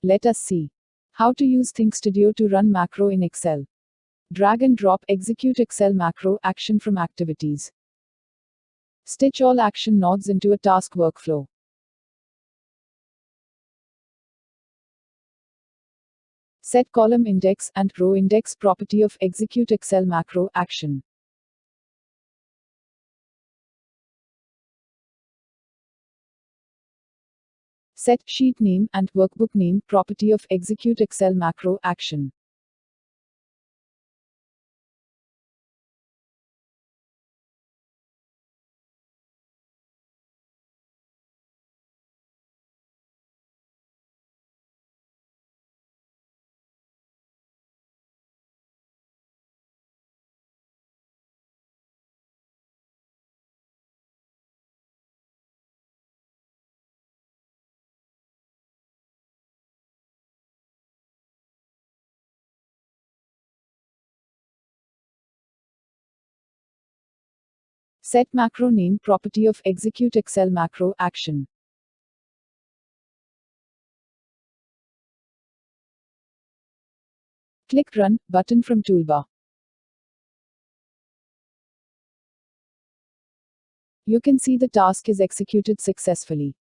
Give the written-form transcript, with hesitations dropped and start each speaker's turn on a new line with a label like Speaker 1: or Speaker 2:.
Speaker 1: Let us see how to use ThinkStudio to run macro in Excel. Drag and drop execute Excel macro action from activities. Stitch all action nodes into a task workflow. Set column index and row index property of execute Excel macro action. Set sheet name and workbook name property of execute Excel macro action. Set macro name property of execute Excel macro action. Click Run button from toolbar. You can see the task is executed successfully.